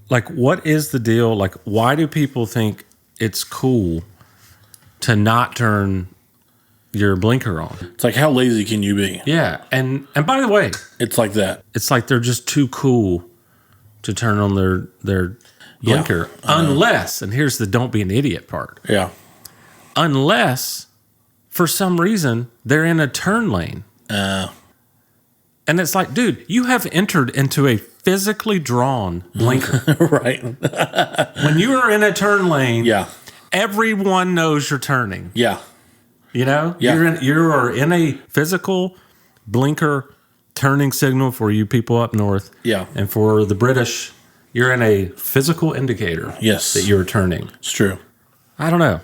Like, what is the deal? Like, why do people think it's cool to not turn your blinker on? It's like, how lazy can you be? Yeah. And by the way, It's like that. it's like they're just too cool to turn on their blinker. Unless, and here's the don't be an idiot part. Yeah. Unless, for some reason, they're in a turn lane. And it's like, dude, you have entered into a physically drawn blinker. Right. When you are in a turn lane, Yeah. everyone knows you're turning. Yeah. You know? Yeah. You are in a physical blinker turning signal for you people up north. Yeah. And for the British, you're in a physical indicator Yes. that you're turning. It's true. I don't know.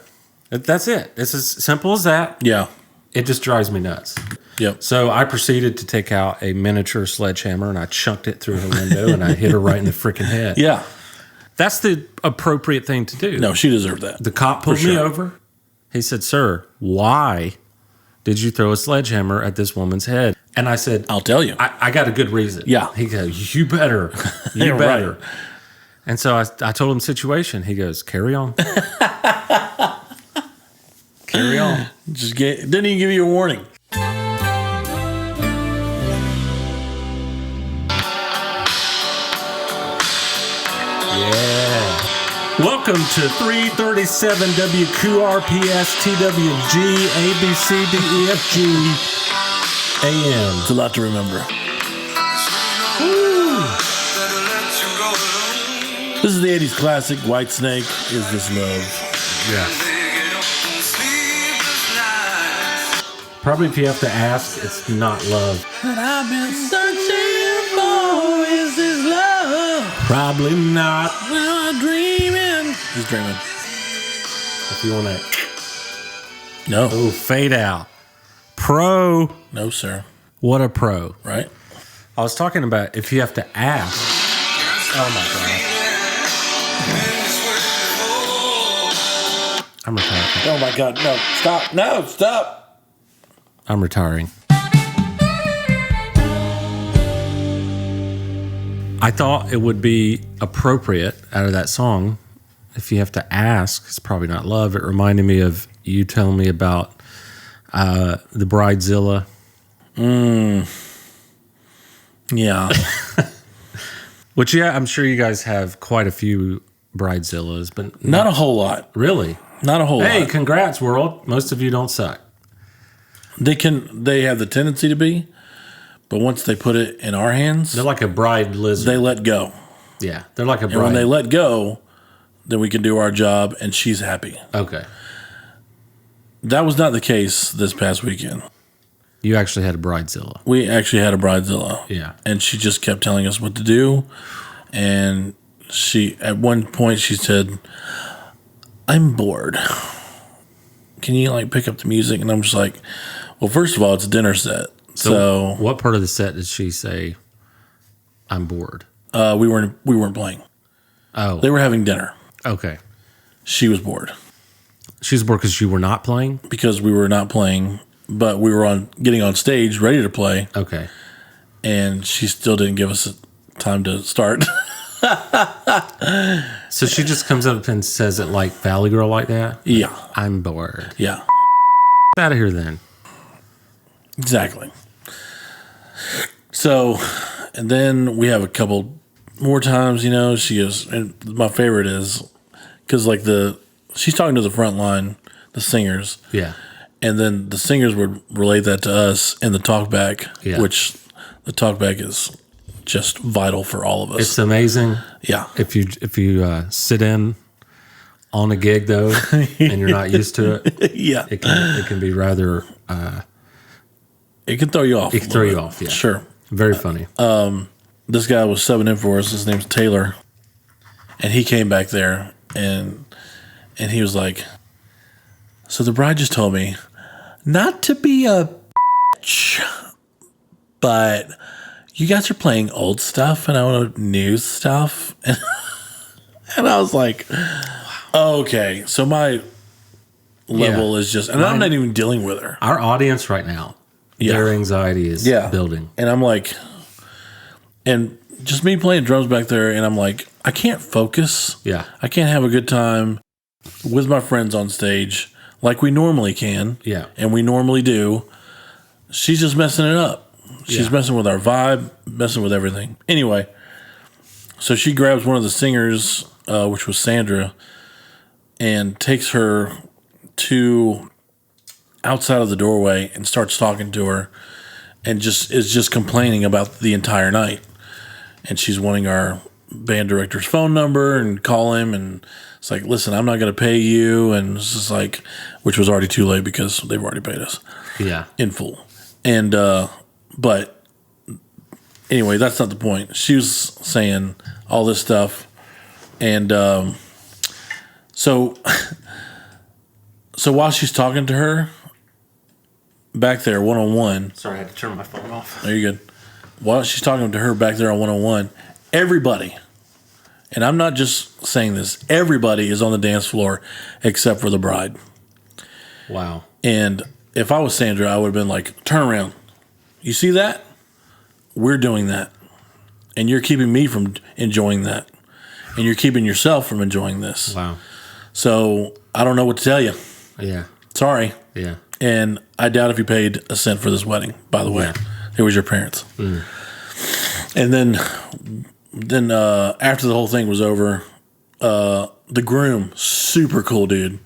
That's it. It's as simple as that. Yeah. It just drives me nuts. Yep. So I proceeded to take out a miniature sledgehammer and I chucked it through her window and I hit her right in the freaking head. Yeah. That's the appropriate thing to do. No, she deserved that. The cop pulled me over. He said, "Sir, why did you throw a sledgehammer at this woman's head?" And I said, I'll tell you. I got a good reason. Yeah. He goes, "You better. You Right. better." And so I told him the situation. He goes, "Carry on." Carry on. Didn't even give you a warning. Yeah. Welcome to 337 WQRPS TWG ABCDEFG AM. It's a lot to remember. Woo. This is the 80s classic, Whitesnake, Is This Love? Yes. Probably if you have to ask, it's not love. That I've been searching for, is this love? Probably not. Well, I'm dreaming. He's dreaming. If you want to. No. Oh, fade out. Pro. No, sir. What a pro. Right? I was talking about if you have to ask. Oh, my God. I'm retiring. Oh, my God. No. Stop. No, stop. I'm retiring. I thought it would be appropriate out of that song. If you have to ask, it's probably not love. It reminded me of you telling me about the Bridezilla. Yeah. Which, yeah, I'm sure you guys have quite a few Bridezillas, but Not a whole lot. really. Not a whole Hey, lot. congrats, world. Most of you don't suck. They have the tendency to be, but once they put it in our hands, They're like a bride lizard. they let go. Yeah, they're like a bride. And when they let go, then we can do our job and she's happy. Okay. That was not the case this past weekend. You actually had a Bridezilla. We actually had a Bridezilla. Yeah. And she just kept telling us what to do. And at one point she said, "I'm bored. Can you pick up the music?" And I'm just like, well, first of all, it's a dinner set. So what part of the set did she say, "I'm bored"? we weren't playing. Oh. They were having dinner. Okay. She was bored She was bored because you were not playing? because we were not playing, but we were getting on stage ready to play, Okay. and she still didn't give us time to start. So she just comes up and says it like Valley Girl like that? Yeah. I'm bored. Yeah. Out of here then. Exactly. So, and then we have a couple more times, she goes, and my favorite is, because she's talking to the front line, the singers, Yeah. and then the singers would relate that to us in the talkback, Yeah. which the talkback is just vital for all of us. It's amazing. Yeah. If you sit in on a gig though and you're not used to it, Yeah. it can be rather It can throw you off. it can throw you off, yeah. Sure. Very funny. This guy was subbing in for us. His name's Taylor. And he came back there and he was like, "So the bride just told me not to be a bitch, but you guys are playing old stuff and I want new stuff." And I was like, okay. So my level is just, and I'm not even dealing with her. Our audience right now, Yeah. their anxiety is building. And I'm like, and just me playing drums back there, and I'm like, I can't focus. Yeah. I can't have a good time with my friends on stage like we normally can. Yeah. And we normally do. She's just messing it up. She's Yeah. messing with our vibe, messing with everything. Anyway, so she grabs one of the singers, which was Sandra, and takes her to outside of the doorway and starts talking to her, and is just complaining about the entire night. And she's wanting our band director's phone number and call him, and it's like, listen, I'm not going to pay you, and it's just like, which was already too late because they've already paid us, in full. And but anyway, that's not the point. She was saying all this stuff, and so while she's talking to her back there one-on-one. Sorry, I had to turn my phone off. No, you're good. While she's talking to her back there on one-on-one, everybody, and I'm not just saying this, everybody is on the dance floor except for the bride. Wow. And if I was Sandra, I would have been like, turn around. You see that? We're doing that. And you're keeping me from enjoying that. And you're keeping yourself from enjoying this. Wow. So I don't know what to tell you. Yeah. Sorry. Yeah. And I doubt if you paid a cent for this wedding, by the way. Yeah. It was your parents. Mm. And then after the whole thing was over, the groom, super cool dude,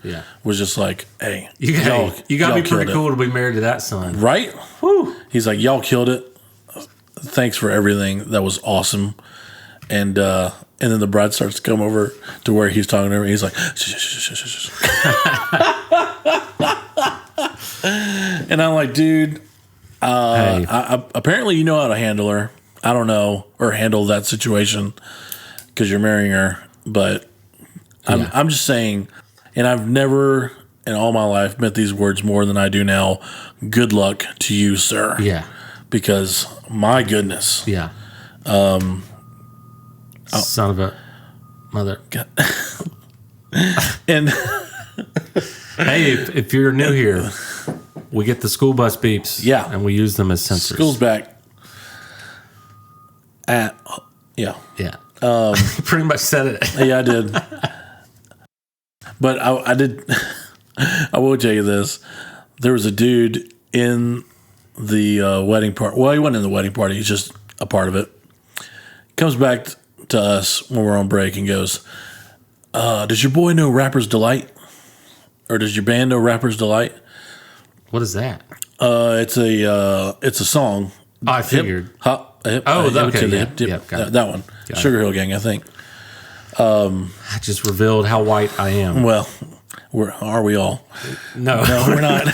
was just like, hey, you got to be pretty cool to be married to that son. Right? Whew. He's like, y'all killed it. Thanks for everything. That was awesome. And then the bride starts to come over to where he's talking to her. He's like, shh, shh, shh, shh, shh. And I'm like, dude, hey. Apparently you know how to handle her. I don't know, or handle that situation because you're marrying her. But I'm just saying, and I've never in all my life meant these words more than I do now. Good luck to you, sir. Yeah. Because my goodness. Yeah. Son of a mother. And hey, if you're new here, we get the school bus beeps. Yeah. And we use them as sensors. School's back. Yeah. Pretty much said it. Yeah, I did. But I did. I will tell you this. There was a dude in the wedding party. Well, he wasn't in the wedding party. He's just a part of it. Comes back to us when we're on break and goes, does your boy know Rapper's Delight? Or does your band know Rapper's Delight? What is that? It's a song. Oh, I figured. Hip, hop, hip, okay. That one. Sugar Hill Gang, I think. I just revealed how white I am. Well, are we all? No, we're not.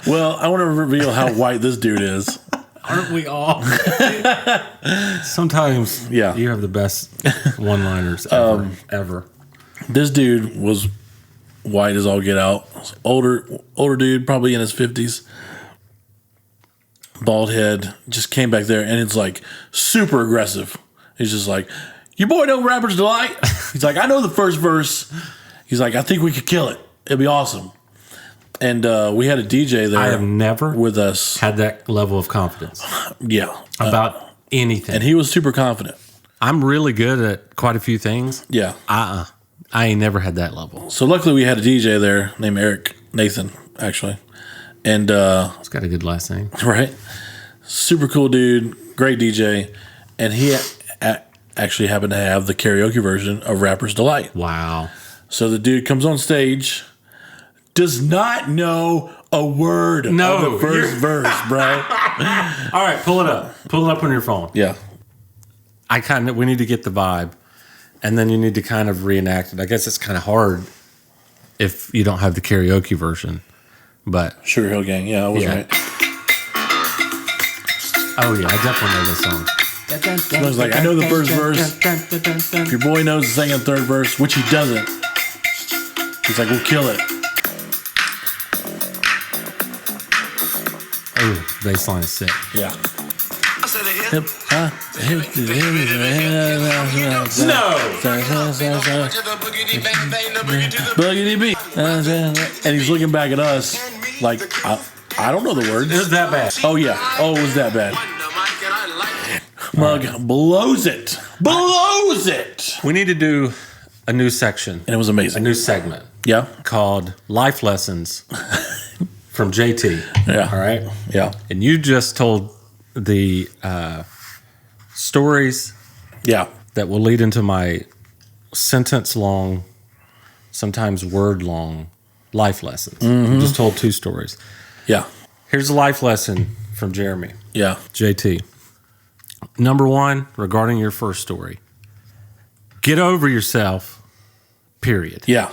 Well, I want to reveal how white this dude is. Aren't we all? Sometimes you have the best one-liners ever. This dude was white as all get out. Older dude, probably in his 50s. Bald head, just came back there, and it's like super aggressive. He's just like, your boy know Rapper's Delight? He's like, I know the first verse. He's like, I think we could kill it. It'd be awesome. And we had a DJ there. I have never with us had that level of confidence. Yeah. About anything. And he was super confident. I'm really good at quite a few things. Yeah. I ain't never had that level. So luckily we had a DJ there named Nathan, actually. And he's got a good last name. Right. Super cool dude, great DJ. And he actually happened to have the karaoke version of Rapper's Delight. Wow. So the dude comes on stage, does not know a word of the first verse, bro. All right, pull it up. Pull it up on your phone. Yeah. We need to get the vibe, and then you need to kind of reenact it. I guess it's kind of hard if you don't have the karaoke version, but Sugar Hill Gang, yeah, I was right. Oh yeah, I definitely know this song. I was like, I know the first verse. If your boy knows the second and third verse, which he doesn't, he's like, we'll kill it. Oh, baseline is sick. Yeah. Boogity beat. And he's looking back at us like, I don't know the words. It was that bad. Oh, yeah. Oh, it was that bad. Mug blows it. Blows it. We need to do a new section, And it was a amazing. new segment Yeah. called Life Lessons from JT. Yeah. All right. Yeah. And you just told the stories Yeah. that will lead into my sentence-long, sometimes word-long life lessons. You just told 2 stories. Yeah. Here's a life lesson from Jeremy. Yeah. JT. Number 1, regarding your first story. Get over yourself, period. Yeah.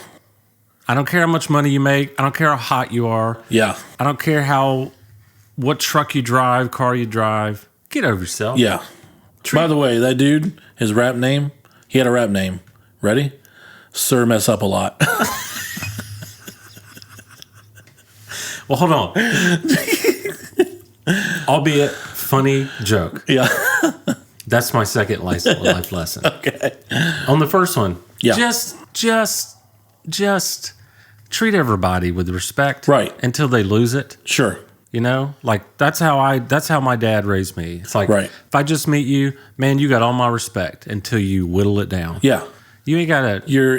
I don't care how much money you make. I don't care how hot you are. Yeah. I don't care what truck you drive, car you drive. Get over yourself. Yeah. By the way, that dude, his rap name, he had a rap name. Ready? Sir Mess Up a Lot. Well, hold on. Albeit funny joke. Yeah. That's my second life lesson. Okay. On the first one, Yeah. just treat everybody with respect, Right. Until they lose it. Sure. You know, like that's how my dad raised me. It's like, Right. if I just meet you, man, you got all my respect until you whittle it down. Yeah. You ain't gotta. You're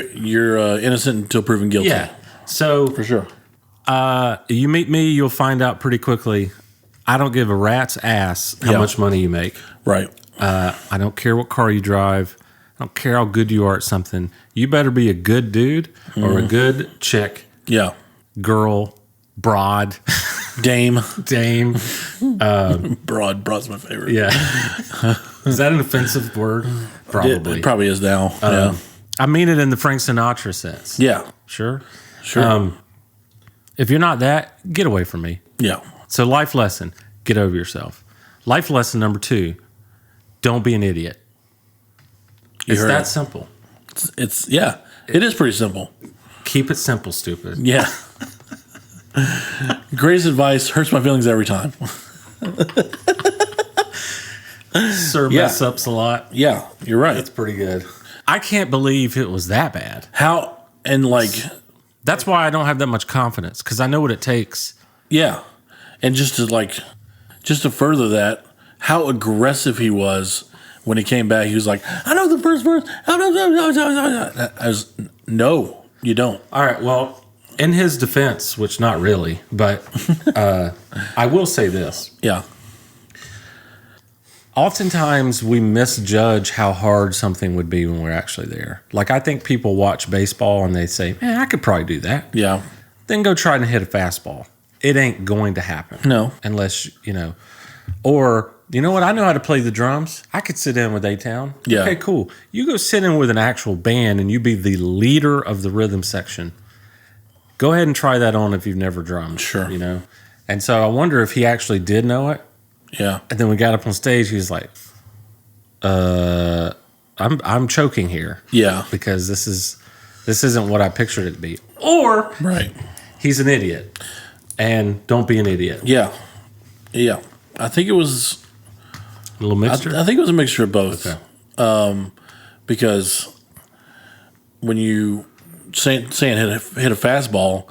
innocent until proven guilty. Yeah. So For sure. you meet me, you'll find out pretty quickly. I don't give a rat's ass how Yeah. much money you make. Right. I don't care what car you drive. I don't care how good you are at something. You better be a good dude or a good chick, Yeah. girl, broad, Dame. dame. Broad's my favorite. Yeah. Is that an offensive word? Probably. It probably is now. Yeah. I mean it in the Frank Sinatra sense. Yeah. Sure. Sure. If you're not that, get away from me. Yeah. So life lesson, get over yourself. Life lesson number 2, don't be an idiot. It's heard that it. simple. It is pretty simple. Keep it simple, stupid. Yeah. Greatest advice hurts my feelings every time. Sir Yeah. mess ups a lot. Yeah, you're right. It's pretty good. I can't believe it was that bad. How and like That's why I don't have that much confidence, because I know what it takes. yeah, and just to further that, how aggressive he was when he came back. He was like, "I know the first verse." I was no, you don't. All right, well, in his defense, which not really, but I will say this. Yeah, Oftentimes we misjudge how hard something would be when we're actually there. Like, I think people watch baseball and they say, man, I could probably do that. yeah, Then go try to hit a fastball. It ain't going to happen. No. Unless, or, you know what? I know how to play the drums. I could sit in with A-Town. Yeah. Okay, cool. You go sit in with an actual band and you be the leader of the rhythm section. Go ahead and try that on if you've never drummed. Sure. And so I wonder if he actually did know it. yeah, And then we got up on stage. He was like, I'm choking here yeah, because this isn't what I pictured it to be. Or right, he's an idiot, and don't be an idiot. yeah, yeah. I think it was. A little mixture. I think it was a mixture of both. Okay. Because when you saying hit a fastball,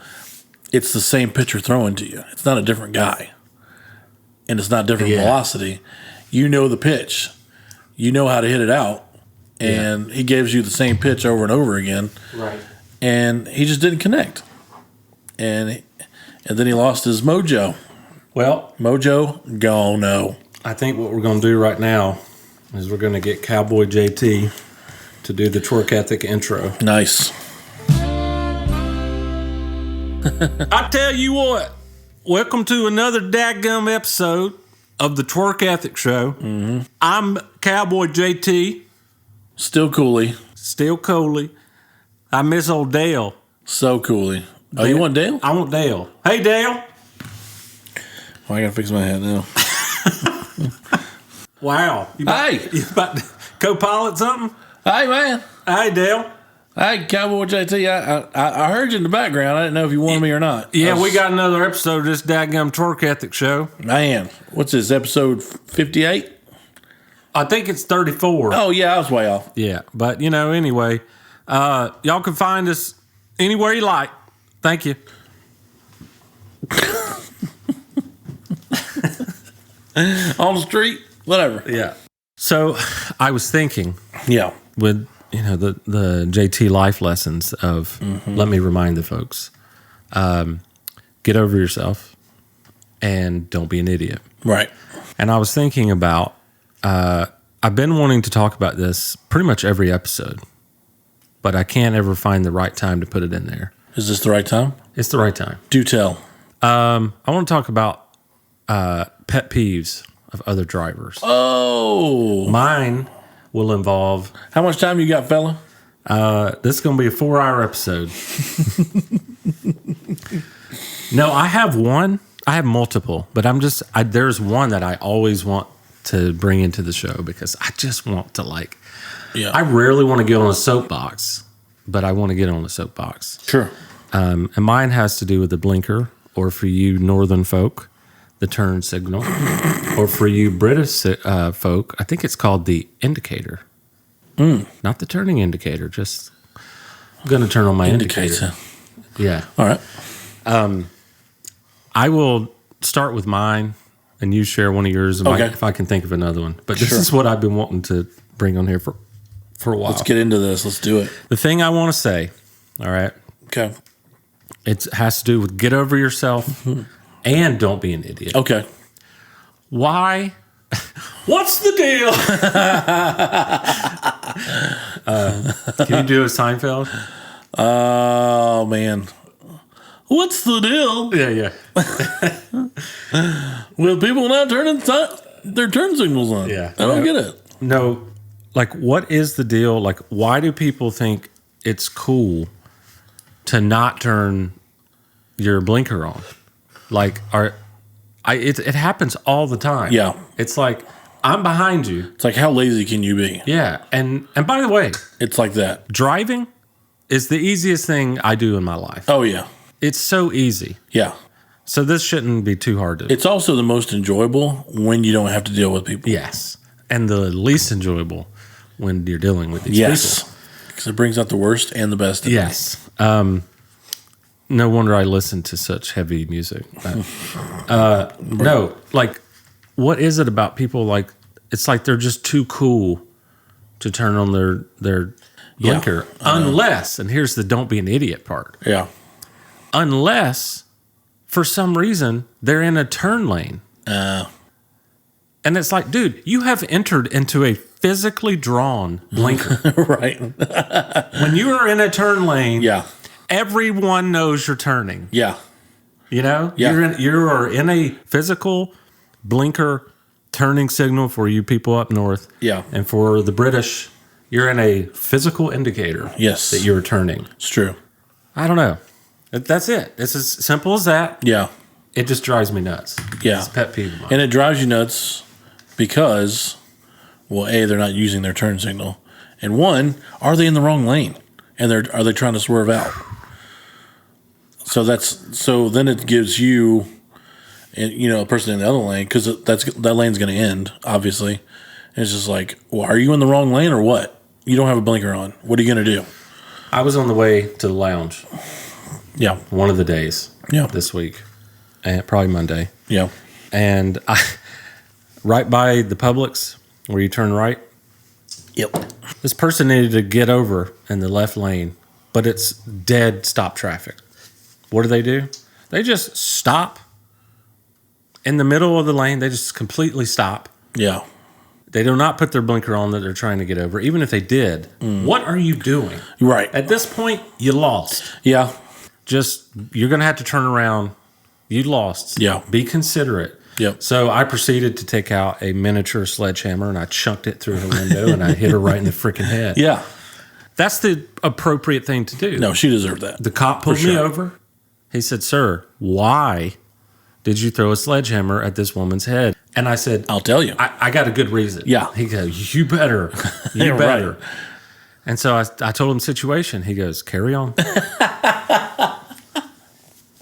it's the same pitcher throwing to you. It's not a different guy, and it's not different velocity. You know the pitch, you know how to hit it out, and he gives you the same pitch over and over again. Right. And he just didn't connect, and then he lost his mojo. Well, Mojo gone. No. I think what we're going to do right now is we're going to get Cowboy JT to do the Twerk Ethic intro. Nice. I tell you what, welcome to another dadgum episode of the Twerk Ethic Show. Mm-hmm. I'm Cowboy JT, Still Cooley. still Cooley. I miss old Dale. So Cooley. Oh, you want Dale? I want Dale. Hey, Dale. Oh, I gotta fix my hat now. Wow. You about to co-pilot something? Hey, man. Hey, Dale. Hey, Cowboy JT. I heard you in the background. I didn't know if you wanted me or not. Yeah, we got another episode of this dadgum Twerk Ethic Show. Man, what's this, episode 58? I think it's 34. Oh, yeah, I was way off. Yeah, but, anyway, y'all can find us anywhere you like. Thank you. On the street, whatever. Yeah. So I was thinking Yeah. with, the JT life lessons of, let me remind the folks, get over yourself and don't be an idiot. Right. And I was thinking about, I've been wanting to talk about this pretty much every episode, but I can't ever find the right time to put it in there. Is this the right time? It's the right time. Do tell. I want to talk about pet peeves of other drivers. Oh. Mine will involve... How much time you got, fella? This is going to be a 4-hour episode. No, I have one. I have multiple, but there's one that I always want to bring into the show because I just want to Yeah. I rarely want to get on a soapbox, but I want to get on a soapbox. Sure. And mine has to do with the blinker, or for you northern folk, the turn signal, or for you British folk, I think it's called the indicator. Not the turning indicator, just I'm going to turn on my indicator. Yeah. All right. I will start with mine, and you share one of yours if I can think of another one. But this is what I've been wanting to bring on here for a while. Let's get into this. Let's do it. The thing I want to say, all right, Okay. it has to do with get over yourself and don't be an idiot. Okay. Why? What's the deal? Can you do a Seinfeld? Oh, man. What's the deal? Yeah. With people not turning their turn signals on? Yeah. I don't get it. No, what is the deal? Why do people think it's cool to not turn your blinker on? It happens all the time. Yeah. It's I'm behind you. It's like, how lazy can you be? Yeah. And by the way, It's like that. driving is the easiest thing I do in my life. Oh, yeah. It's so easy. Yeah. So this shouldn't be too hard to do. It's also the most enjoyable when you don't have to deal with people. Yes. And the least enjoyable when you're dealing with these Yes. people. Because it brings out the worst and the best. Yes. No wonder I listen to such heavy music. No, what is it about people? It's like they're just too cool to turn on their blinker. Unless, and here's the don't be an idiot part. Yeah. Unless, for some reason, they're in a turn lane. And it's like, dude, you have entered into a physically drawn blinker. Right. When you are in a turn lane, Yeah. everyone knows you're turning. Yeah. Yeah. Yeah. You are in a physical blinker turning signal for you people up north. Yeah. And for the British, you're in a physical indicator. Yes. That you're turning. It's true. I don't know. That's it. It's as simple as that. Yeah. It just drives me nuts. Yeah. It's a pet peeve of mine. And it drives you nuts because, well, A, they're not using their turn signal. And one, are they in the wrong lane? And are they trying to swerve out? So then it gives you, a person in the other lane, because that lane's going to end, obviously. And it's just like, well, are you in the wrong lane or what? You don't have a blinker on. What are you going to do? I was on the way to the lounge. Yeah. One of the days. Yeah. This week. And probably Monday. Yeah. And right by the Publix, where you turn right. Yep. This person needed to get over in the left lane, but it's dead stop traffic. What do? They just stop in the middle of the lane. They just completely stop. Yeah. They do not put their blinker on that they're trying to get over. Even if they did, what are you doing? Right. At this point, you lost. Yeah. You're going to have to turn around. You lost. Yeah. Be considerate. Yep. So I proceeded to take out a miniature sledgehammer and I chucked it through her window and I hit her right in the freaking head. Yeah. That's the appropriate thing to do. No, she deserved that. The cop pulled me over. He said, "Sir, why did you throw a sledgehammer at this woman's head?" And I said, I'll tell you. I got a good reason. Yeah. He goes, "You better. You Right. better." And so I told him the situation. He goes, "Carry on."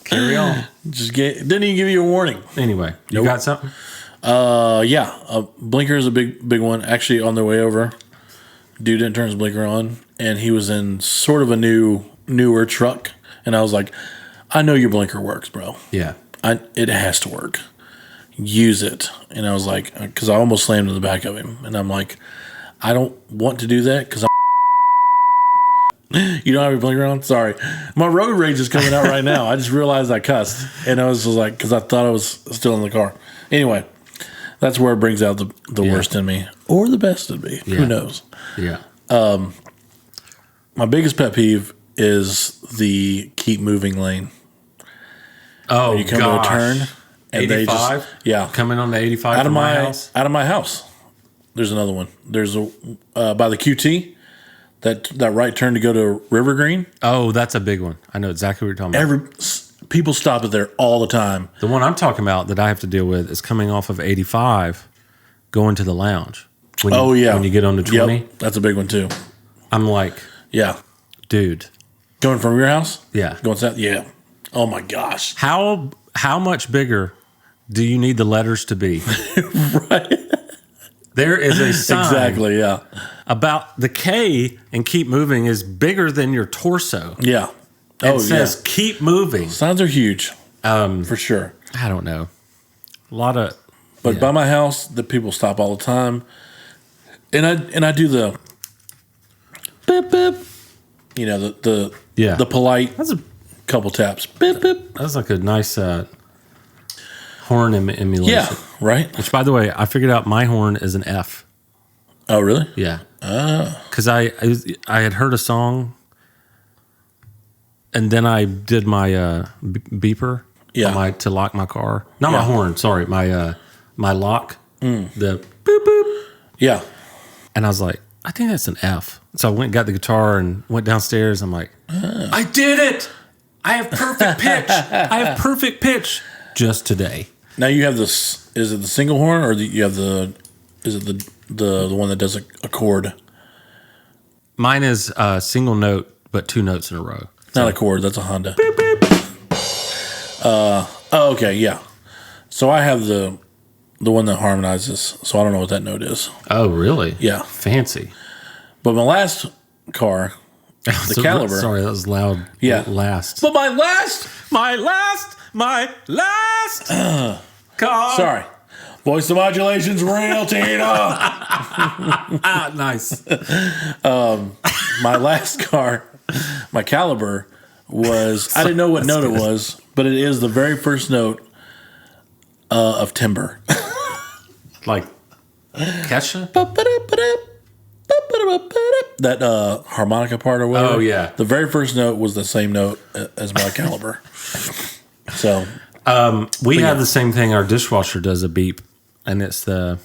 Carry on. Didn't even give you a warning. Anyway, you Nope. got something? Yeah. A blinker is a big one. Actually, on their way over, dude didn't turn his blinker on, and he was in sort of a newer truck. And I was like, I know your blinker works, bro. Yeah. It has to work. use it. And I was like, because I almost slammed in the back of him. And I'm like, I don't want to do that because you don't have your blinker on? Sorry. My road rage is coming out right now. I just realized I cussed. And I was just like, because I thought I was still in the car. Anyway, that's where it brings out the worst in me or the best in me. Yeah. Who knows? Yeah. My biggest pet peeve is the keep moving lane. Oh, you come to a turn. And 85? Coming on the 85 out of my house? Out of my house. There's another one. There's a by the QT. That right turn to go to River Green. Oh, that's a big one. I know exactly what you're talking about. People stop it there all the time. The one I'm talking about that I have to deal with is coming off of 85, going to the lounge. When you get on the 20. Yep, that's a big one too. I'm like, dude. Going from your house? Yeah. Going south? Yeah. Oh my gosh. How much bigger do you need the letters to be? Right. There is a sign. Exactly, yeah. About the K and keep moving is bigger than your torso. Yeah. It says keep moving. Signs are huge. For sure. I don't know. A lot of. But by my house, the people stop all the time. And I do the beep beep. You know, the polite. That's a couple taps. Beep beep. That's like a nice horn emulation. Yeah, right. Which, by the way, I figured out my horn is an F. Oh, really? Yeah. Because I had heard a song, and then I did my beeper. Yeah. To lock my car. Not my horn. Sorry, my lock. The boop boop. Yeah. And I was like, I think that's an F. So I went and got the guitar and went downstairs. I'm like, I did it. I have perfect pitch. I have perfect pitch just today. Now you have this. Is it the single horn or you have the? Is it the one that does a chord? Mine is a single note, but 2 notes in a row. Not a chord. That's a Honda. Beep, beep. Okay, yeah. So I have the one that harmonizes. So I don't know what that note is. Oh, really? Yeah, fancy. But my last car, the Caliber. Sorry, that was loud. Yeah, last. But my last car. Sorry. Voice to modulation's real, Tina. Nice. My last car, my Caliber, was, I didn't know what note it was, but it is the very first note of timber. Like Kesha? That harmonica part or whatever. Oh, yeah. The very first note was the same note as my Caliber. So... we have the same thing. Our dishwasher does a beep, and it's the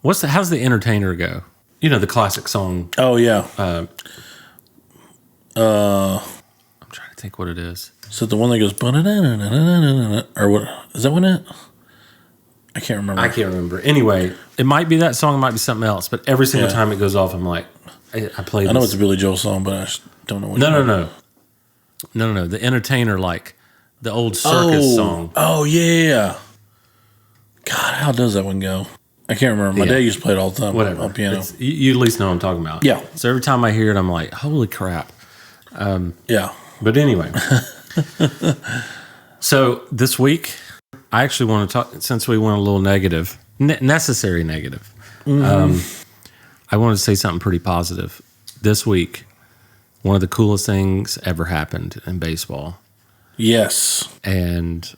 how's the Entertainer go? You know, the classic song. Oh yeah. I'm trying to think what it is. So the one that goes or what is that one? I can't remember. Anyway, it might be that song. It might be something else. But every single time it goes off, I'm like, I play this. I know it's a Billy Joel song, but I just don't know what. No. The Entertainer, like. The old circus song. Oh, yeah. God, how does that one go? I can't remember. My dad used to play it all the time. Whatever. On piano. You at least know what I'm talking about. Yeah. So every time I hear it, I'm like, holy crap. Yeah. But anyway. So this week, I actually want to talk, since we went a little negative, necessary negative. I wanted to say something pretty positive. This week, one of the coolest things ever happened in baseball. Yes. And,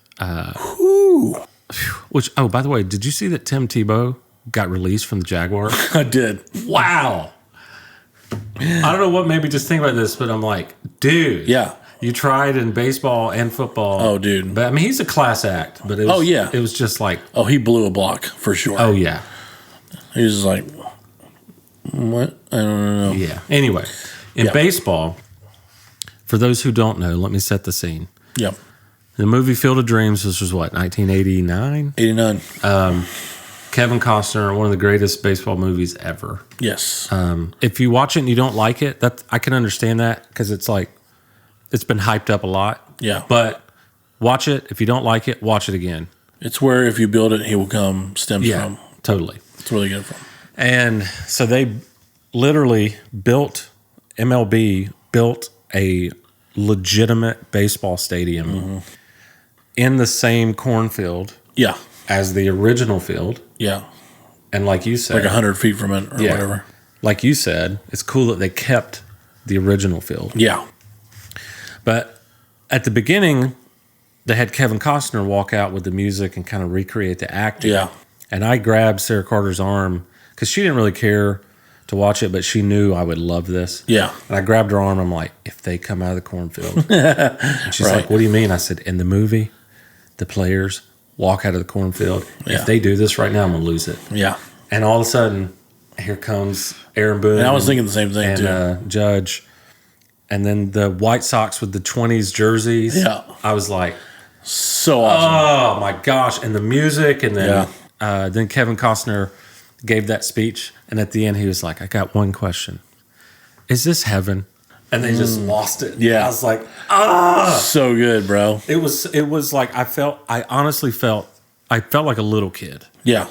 which, oh, by the way, did you see that Tim Tebow got released from the Jaguars? I did. Wow. I don't know what made me just think about this, but I'm like, dude. Yeah. You tried in baseball and football. Oh, dude. But I mean, he's a class act, but it was, it was just like. Oh, he blew a block for sure. Oh, yeah. He was just like, what? I don't know. Yeah. Anyway, in baseball, for those who don't know, let me set the scene. Yep. The movie Field of Dreams, this was what, 1989? 89. Kevin Costner, one of the greatest baseball movies ever. Yes. If you watch it and you don't like it, that I can understand that because it's like, it's been hyped up a lot. Yeah. But watch it. If you don't like it, watch it again. It's where if you build it, he will come stems from. Totally. It's really good from. And so they literally MLB built a legitimate baseball stadium in the same cornfield Yeah. as the original field. Yeah. And like you said, Like 100 feet from it or whatever. Like you said, it's cool that they kept the original field. Yeah. But at the beginning, they had Kevin Costner walk out with the music and kind of recreate the acting. Yeah. And I grabbed Sarah Carter's arm because she didn't really care to watch it, but she knew I would love this. Yeah. And I grabbed her arm. I'm like, if they come out of the cornfield. And she's like, what do you mean? I said, in the movie, the players walk out of the cornfield. Yeah. If they do this right now, I'm going to lose it. Yeah. And all of a sudden, here comes Aaron Boone. And I was thinking the same thing, and, too. Judge. And then the White Sox with the 20s jerseys. Yeah. I was like, so awesome. oh my gosh. And the music. And then Kevin Costner gave that speech. And at the end, he was like, I got one question. Is this heaven? And they just lost it. Yeah. I was like, So good, bro. It was like, I honestly felt like a little kid. Yeah.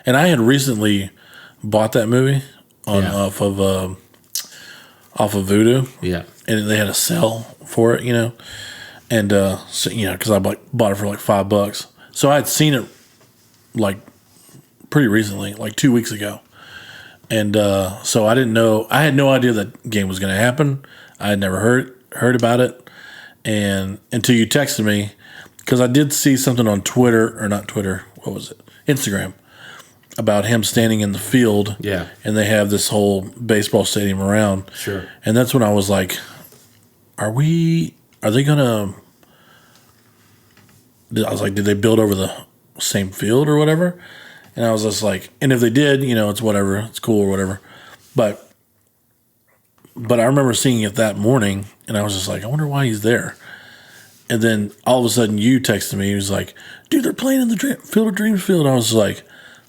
And I had recently bought that movie off of Vudu. Yeah. And they had a sale for it, And, so, because I bought it for like $5. So I had seen it like pretty recently, like 2 weeks ago. And so I didn't know, I had no idea that game was going to happen. I had never heard about it. And until you texted me, because I did see something on Twitter, or not Twitter, what was it? Instagram, about him standing in the field. Yeah. And they have this whole baseball stadium around. Sure. And that's when I was like, are they going to, I was like, did they build over the same field or whatever? And I was just like, and if they did, it's whatever, it's cool or whatever. But I remember seeing it that morning, and I was just like, I wonder why he's there. And then all of a sudden, you texted me. He was like, dude, they're playing in the Field of Dreams field. I was like,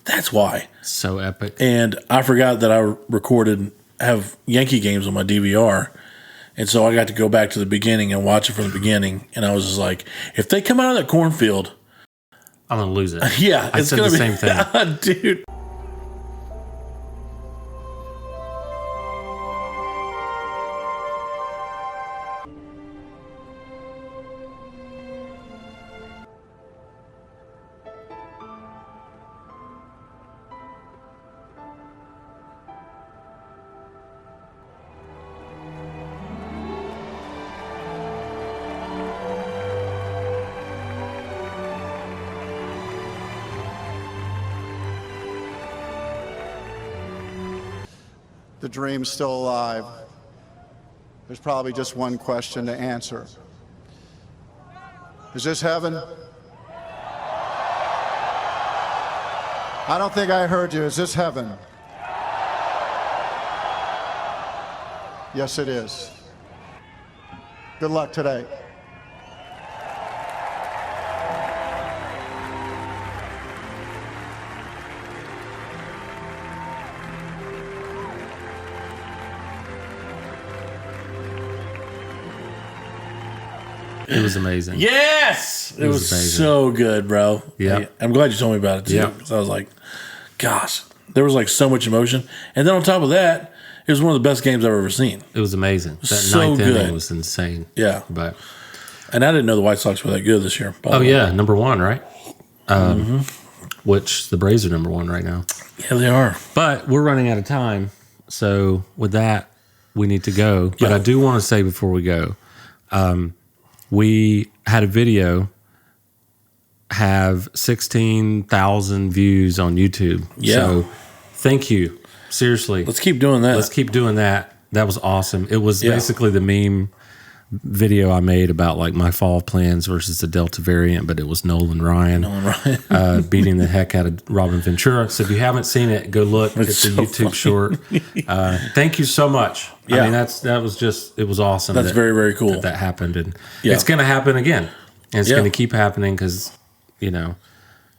that's why. So epic. And I forgot that I have Yankee games on my DVR. And so I got to go back to the beginning and watch it from the beginning. And I was just like, if they come out of that cornfield, I'm going to lose it. Yeah. I said the same thing. Dude. The dream's still alive. There's probably just one question to answer. Is this heaven? I don't think I heard you. Is this heaven? Yes, it is. Good luck today. It was amazing. Yes! It was amazing. so good, bro. Yeah. I'm glad you told me about it, too. Yeah. Because I was like, gosh, there was like so much emotion. And then on top of that, it was one of the best games I've ever seen. It was amazing. That So ninth good. inning was insane. Yeah. But And I didn't know the White Sox were that good this year. oh yeah, number one, right? Which the Braves are number one right now. Yeah, they are. But we're running out of time, so with that, we need to go. But Yeah. I do want to say before we go, we had a video have 16,000 views on YouTube. Yeah. So thank you. Seriously. Let's keep doing that. Let's keep doing that. That was awesome. It was Yeah. basically the meme video I made about like my fall plans versus the Delta variant, but it was Nolan Ryan beating the heck out of Robin Ventura. So if you haven't seen it, go look. It's a so YouTube short. Thank you so much. Yeah. I mean, it was awesome. That's very, very cool. That happened. And Yeah. it's going to happen again. And it's Yeah. going to keep happening because,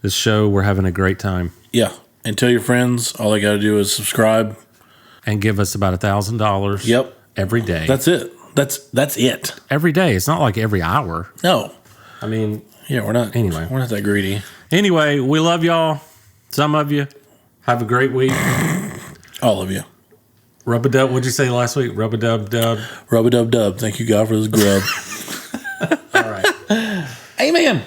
this show, we're having a great time. Yeah. And tell your friends, all they got to do is subscribe. And give us about $1,000 Yep. every day. That's it. That's it. Every day. It's not like every hour. No. I mean, Yeah, we're not. Anyway. We're not that greedy. anyway, we love y'all. Some of you. Have a great week. All of you. Rub-a-dub. What'd you say last week? Rub-a-dub-dub. Rub-a-dub-dub. Thank you, God, for this grub. All right. Amen.